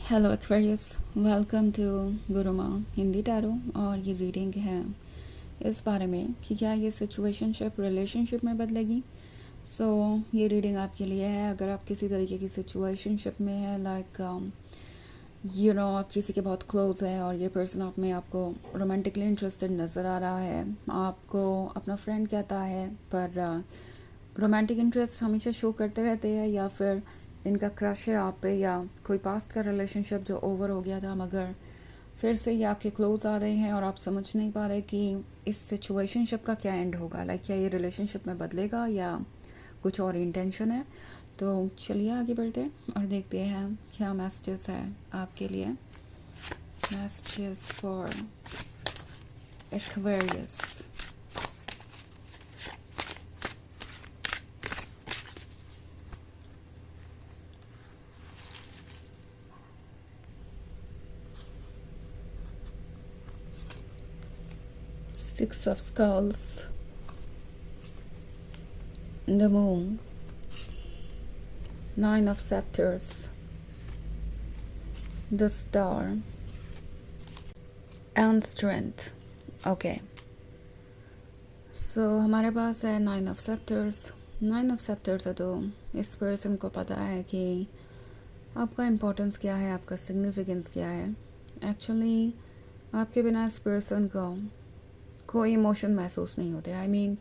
Hello Aquarius, welcome to Guruma Hindi tarot. और ये reading है इस बारे में कि क्या ये सिचुएशनशिप रिलेशनशिप में बदलेगी। ये रीडिंग आपके लिए है अगर आप किसी तरीके की सिचुएशनशिप में है, लाइक आप किसी के बहुत क्लोज है और ये पर्सन आप में आपको रोमांटिकली इंटरेस्टेड नज़र आ रहा है, आपको अपना फ्रेंड कहता है, पर रोमांटिक इंटरेस्ट हमेशा शो करते रहते हैं, या फिर इनका क्रश है आप पे, या कोई पास्ट का रिलेशनशिप जो ओवर हो गया था मगर फिर से ये आपके क्लोज आ रहे हैं और आप समझ नहीं पा रहे कि इस सिचुएशनशिप का क्या एंड होगा। लाइक क्या ये रिलेशनशिप में बदलेगा या कुछ और इंटेंशन है। तो चलिए आगे बढ़ते हैं और देखते हैं क्या मैसेजेस है आपके लिए। Messages for Aquarius. Six of Skulls, the Moon, Nine of Scepters, the Star, and Strength. Okay. हमारे पास है नाइन ऑफ सेप्टर्स। नाइन ऑफ सेप्टर्स है तो इस पर्सन को पता है कि आपका इम्पोर्टेंस क्या है, आपका सिग्निफिकेंस क्या है। एक्चुअली आपके बिना इस पर्सन को कोई इमोशन महसूस नहीं होते। आई मीन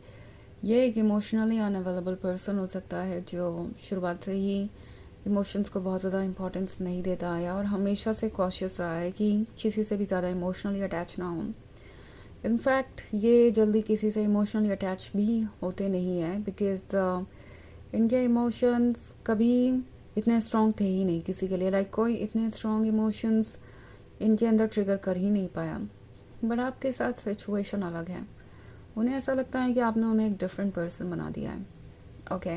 ये एक इमोशनली अनअवेलेबल पर्सन हो सकता है जो शुरुआत से ही इमोशंस को बहुत ज़्यादा इम्पोर्टेंस नहीं देता आया और हमेशा से कॉशियस रहा है कि किसी से भी ज़्यादा इमोशनली अटैच ना हो। इनफैक्ट ये जल्दी किसी से इमोशनली अटैच भी होते नहीं हैं, बिकॉज इनके इमोशंस कभी इतने स्ट्रॉन्ग थे ही नहीं किसी के लिए। लाइक कोई इतने स्ट्रॉन्ग इमोशंस इनके अंदर ट्रिगर कर ही नहीं पाया। बट आपके साथ सिचुएशन अलग है। उन्हें ऐसा लगता है कि आपने उन्हें एक डिफरेंट पर्सन बना दिया है। ओके,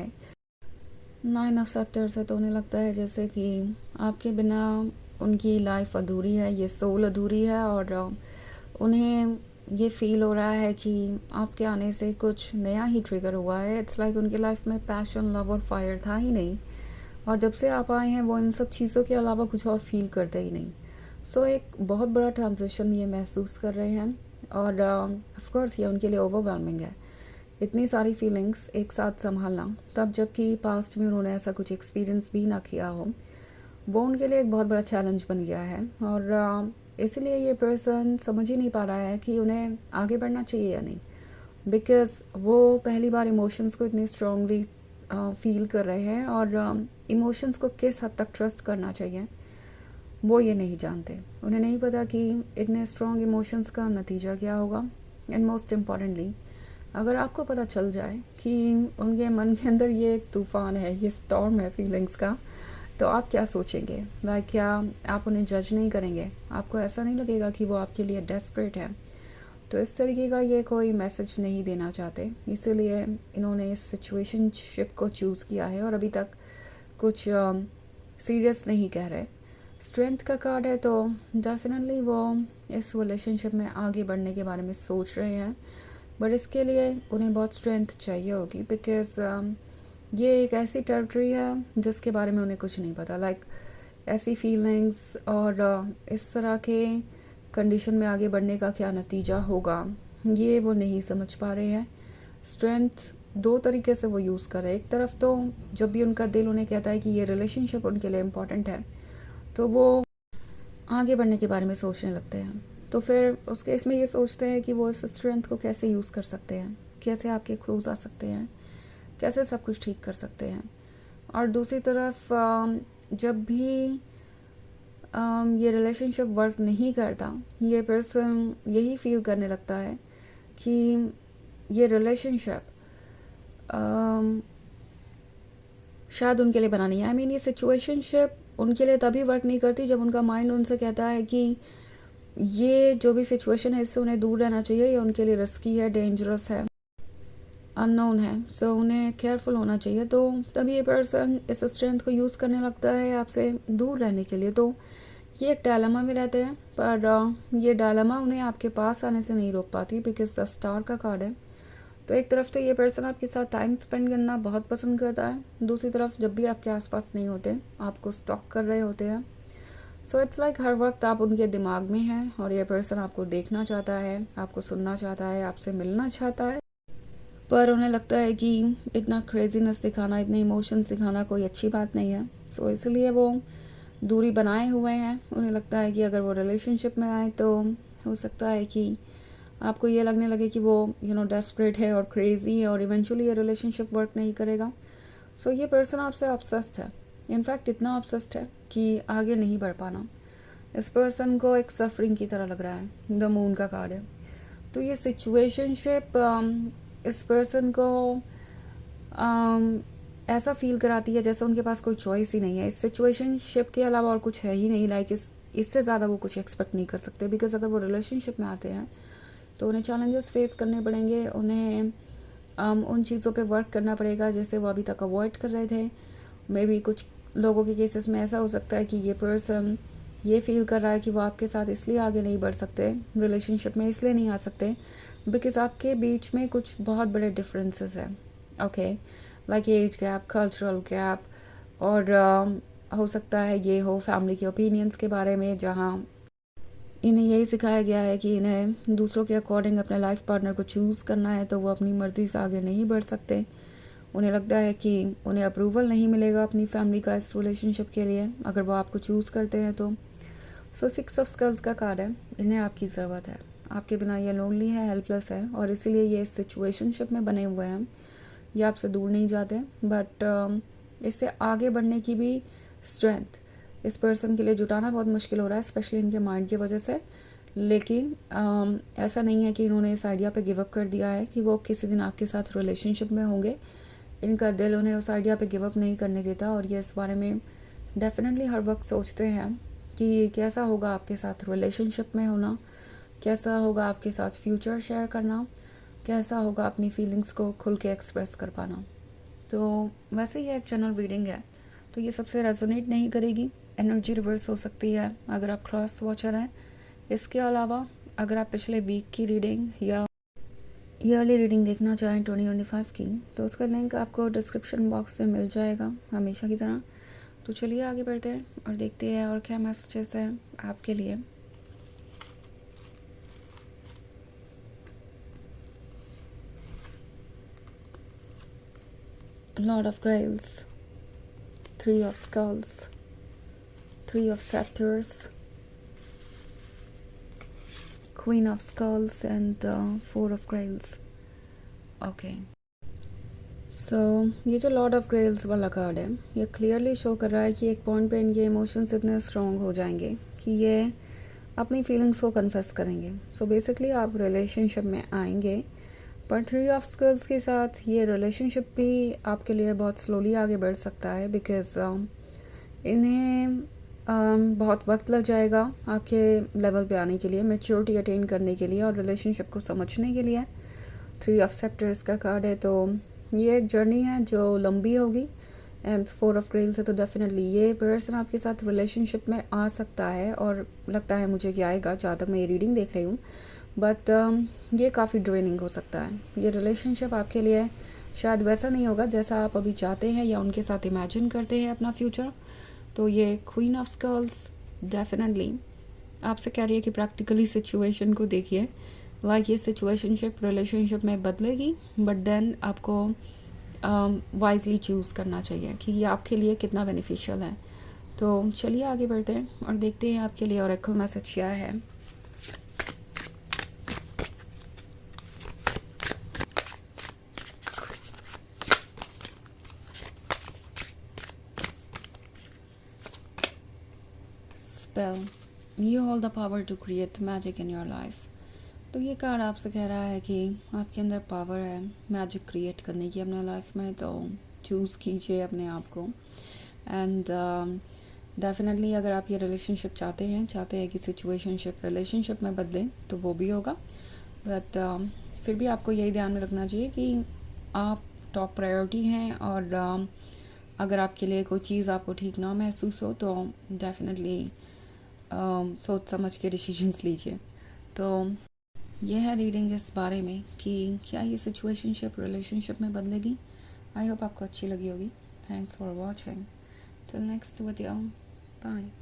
नाइन ऑफ सेप्टर्स है तो उन्हें लगता है जैसे कि आपके बिना उनकी लाइफ अधूरी है, ये सोल अधूरी है, और उन्हें ये फील हो रहा है कि आपके आने से कुछ नया ही ट्रिगर हुआ है। इट्स लाइक उनकी लाइफ में पैशन, लव और फायर था ही नहीं, और जब से आप आए हैं वो इन सब चीज़ों के अलावा कुछ और फील करते ही नहीं। एक बहुत बड़ा ट्रांजिशन ये महसूस कर रहे हैं, और ऑफ कोर्स ये उनके लिए ओवरवेलमिंग है इतनी सारी फीलिंग्स एक साथ संभालना, तब जबकि पास्ट में उन्होंने ऐसा कुछ एक्सपीरियंस भी ना किया हो। वो उनके लिए एक बहुत बड़ा चैलेंज बन गया है, और इसलिए ये पर्सन समझ ही नहीं पा रहा है कि उन्हें आगे बढ़ना चाहिए या नहीं, बिकॉज़ वो पहली बार इमोशंस को इतनी स्ट्रांगली फील कर रहे हैं, और इमोशंस को किस हद तक ट्रस्ट करना चाहिए वो ये नहीं जानते। उन्हें नहीं पता कि इतने स्ट्रॉन्ग इमोशंस का नतीजा क्या होगा। एंड मोस्ट इम्पॉर्टेंटली, अगर आपको पता चल जाए कि उनके मन के अंदर ये एक तूफ़ान है, ये स्टॉर्म है फीलिंग्स का, तो आप क्या सोचेंगे? लाइक क्या आप उन्हें जज नहीं करेंगे? आपको ऐसा नहीं लगेगा कि वो आपके लिए डेस्परेट है? तो इस तरीके का ये कोई मैसेज नहीं देना चाहते, इसीलिए इन्होंने इस सिचुएशनशिप को चूज़ किया है और अभी तक कुछ सीरियस नहीं कह रहे। स्ट्रेंथ का कार्ड है तो डेफिनेटली वो इस रिलेशनशिप में आगे बढ़ने के बारे में सोच रहे हैं, बट इसके लिए उन्हें बहुत स्ट्रेंथ चाहिए होगी, बिकॉज ये एक ऐसी टेरिटरी है जिसके बारे में उन्हें कुछ नहीं पता। लाइक ऐसी फीलिंग्स और इस तरह के कंडीशन में आगे बढ़ने का क्या नतीजा होगा ये वो नहीं समझ पा रहे हैं। स्ट्रेंथ दो तरीके से वो यूज़ कर रहे हैं। एक तरफ तो जब भी उनका दिल उन्हें कहता है कि ये रिलेशनशिप उनके लिए इम्पोर्टेंट है तो वो आगे बढ़ने के बारे में सोचने लगते हैं। तो फिर उस केस में ये सोचते हैं कि वो इस स्ट्रेंथ को कैसे यूज़ कर सकते हैं, कैसे आपके क्लोज आ सकते हैं, कैसे सब कुछ ठीक कर सकते हैं। और दूसरी तरफ जब भी ये रिलेशनशिप वर्क नहीं करता, ये पर्सन यही फील करने लगता है कि ये रिलेशनशिप शायद उनके लिए बना नहीं है। आई मीन ये सिचुएशनशिप उनके लिए तभी वर्क नहीं करती जब उनका माइंड उनसे कहता है कि ये जो भी सिचुएशन है इससे उन्हें दूर रहना चाहिए, ये उनके लिए रिस्की है, डेंजरस है, अननोन है, उन्हें केयरफुल होना चाहिए। तो तभी ये पर्सन इस स्ट्रेंथ को यूज़ करने लगता है आपसे दूर रहने के लिए। तो ये एक डायलेमा में रहते हैं, पर ये डायलेमा उन्हें आपके पास आने से नहीं रोक पाती, बिकॉज द स्टार का कार्ड है। तो एक तरफ तो ये पर्सन आपके साथ टाइम स्पेंड करना बहुत पसंद करता है, दूसरी तरफ जब भी आपके आसपास नहीं होते, आपको स्टॉक कर रहे होते हैं, सो इट्स लाइक हर वक्त आप उनके दिमाग में हैं और ये पर्सन आपको देखना चाहता है, आपको सुनना चाहता है, आपसे मिलना चाहता है, पर उन्हें लगता है कि इतना क्रेजीनेस दिखाना, इतने इमोशंस दिखाना कोई अच्छी बात नहीं है। सो इसलिए वो दूरी बनाए हुए हैं। उन्हें लगता है कि अगर वो रिलेशनशिप में आए तो हो सकता है कि आपको ये लगने लगे कि वो डेस्परेट है और क्रेज़ी है और इवेंचुअली ये रिलेशनशिप वर्क नहीं करेगा। सो ये पर्सन आपसे ऑब्सेस्ड है, इनफैक्ट इतना ऑब्सेस्ड है कि आगे नहीं बढ़ पाना इस पर्सन को एक सफरिंग की तरह लग रहा है। द मून का कार्ड है। तो ये सिचुएशनशिप इस पर्सन को ऐसा फील कराती है जैसे उनके पास कोई चॉइस ही नहीं है। इस सिचुएशनशिप के अलावा और कुछ है ही नहीं। लाइक इससे ज़्यादा वो कुछ एक्सपेक्ट नहीं कर सकते, बिकॉज अगर वो रिलेशनशिप में आते हैं तो उन्हें चैलेंजेस फेस करने पड़ेंगे, उन्हें उन चीज़ों पे वर्क करना पड़ेगा जैसे वो अभी तक अवॉइड कर रहे थे। मे बी कुछ लोगों के केसेस में ऐसा हो सकता है कि ये पर्सन ये फील कर रहा है कि वो आपके साथ इसलिए आगे नहीं बढ़ सकते, रिलेशनशिप में इसलिए नहीं आ सकते बिकॉज आपके बीच में कुछ बहुत बड़े डिफरेंसेस हैं। Okay, like age gap, cultural gap, और हो सकता है ये हो फैमिली के ओपिनियंस के बारे में, जहाँ इन्हें यही सिखाया गया है कि इन्हें दूसरों के अकॉर्डिंग अपने लाइफ पार्टनर को चूज़ करना है, तो वो अपनी मर्ज़ी से आगे नहीं बढ़ सकते। उन्हें लगता है कि उन्हें अप्रूवल नहीं मिलेगा अपनी फैमिली का इस रिलेशनशिप के लिए अगर वो आपको चूज़ करते हैं तो। सो 6 ऑफ स्कल्स का कार्ड है। इन्हें आपकी ज़रूरत है, आपके बिना ये लोनली है, हेल्पलेस है, और इसीलिए ये इस सिचुएशनशिप में बने हुए हैं। ये आपसे दूर नहीं जाते, बट इससे आगे बढ़ने की भी स्ट्रेंथ इस पर्सन के लिए जुटाना बहुत मुश्किल हो रहा है, स्पेशली इनके माइंड की वजह से। लेकिन ऐसा नहीं है कि इन्होंने इस आइडिया पे गिव अप कर दिया है कि वो किसी दिन आपके साथ रिलेशनशिप में होंगे। इनका दिल उन्हें उस आइडिया पे गिव अप नहीं करने देता, और ये इस बारे में डेफिनेटली हर वक्त सोचते हैं कि कैसा होगा आपके साथ रिलेशनशिप में होना, कैसा होगा आपके साथ फ्यूचर शेयर करना, कैसा होगा अपनी फीलिंग्स को खुल के एक्सप्रेस कर पाना। तो वैसे ये एक जनरल रीडिंग है, तो ये सबसे रेजोनेट नहीं करेगी, एनर्जी रिवर्स हो सकती है अगर आप क्रॉस वॉचर हैं। इसके अलावा अगर आप पिछले वीक की रीडिंग या ईयरली रीडिंग देखना चाहें 2025 की, तो उसका लिंक आपको डिस्क्रिप्शन बॉक्स में मिल जाएगा हमेशा की तरह। तो चलिए आगे बढ़ते हैं और देखते हैं और क्या मैसेजेस हैं आपके लिए। Lord of grails, 3 of skulls, 3 of sceptres, queen of skulls and 4 of grails. Okay, so ये जो लॉर्ड ऑफ ग्रेल्स वाला कार्ड है, ये क्लियरली शो कर रहा है कि एक पॉइंट पे इनके इमोशंस इतने स्ट्रॉन्ग हो जाएंगे कि ये अपनी फीलिंग्स को कन्फेस करेंगे। सो बेसिकली आप रिलेशनशिप में आएंगे, पर 3 ऑफ स्कल्स के साथ ये रिलेशनशिप भी आपके लिए बहुत स्लोली आगे बढ़ सकता है, बिकॉज इन्हें बहुत वक्त लग जाएगा आपके लेवल पे आने के लिए, मैच्योरिटी अटेन करने के लिए और रिलेशनशिप को समझने के लिए। 3 ऑफ सेप्टर्स का कार्ड है, तो ये एक जर्नी है जो लंबी होगी। एंड 4 ऑफ ग्रेल्स है, तो डेफिनेटली ये पर्सन आपके साथ रिलेशनशिप में आ सकता है, और लगता है मुझे कि आएगा, जहाँ तक मैं ये रीडिंग देख रही हूँ। बट ये काफ़ी ड्रेनिंग हो सकता है। ये रिलेशनशिप आपके लिए शायद वैसा नहीं होगा जैसा आप अभी चाहते हैं या उनके साथ इमेजिन करते हैं अपना फ्यूचर। तो ये क्वीन ऑफ स्कल्स डेफिनेटली आपसे कह रही है कि प्रैक्टिकली सिचुएशन को देखिए। लाइक ये सिचुएशनशिप रिलेशनशिप में बदलेगी, बट देन आपको वाइजली चूज़ करना चाहिए कि ये आपके लिए कितना बेनिफिशियल है। तो चलिए आगे बढ़ते हैं और देखते हैं आपके लिए ऑरेकल मैसेज क्या है। Spell, you hold the power to create magic in your life. तो ये कार्ड आपसे कह रहा है कि आपके अंदर पावर है मैजिक क्रिएट करने की अपने लाइफ में, तो चूज़ कीजिए अपने आप को। एंड डेफिनेटली अगर आप ये रिलेशनशिप चाहते हैं कि सिचुएशनशिप रिलेशनशिप में बदलें, तो वो भी होगा। बट फिर भी आपको यही ध्यान में रखना चाहिए कि आप टॉप प्रायोरिटी हैं, और अगर आपके लिए कोई चीज़ आपको ठीक ना महसूस हो तो डेफिनेटली सोच समझ के डिसीजंस लीजिए। तो यह है रीडिंग इस बारे में कि क्या ये सिचुएशनशिप रिलेशनशिप में बदलेगी। आई होप आपको अच्छी लगी होगी। Thanks for watching. Till next video, bye.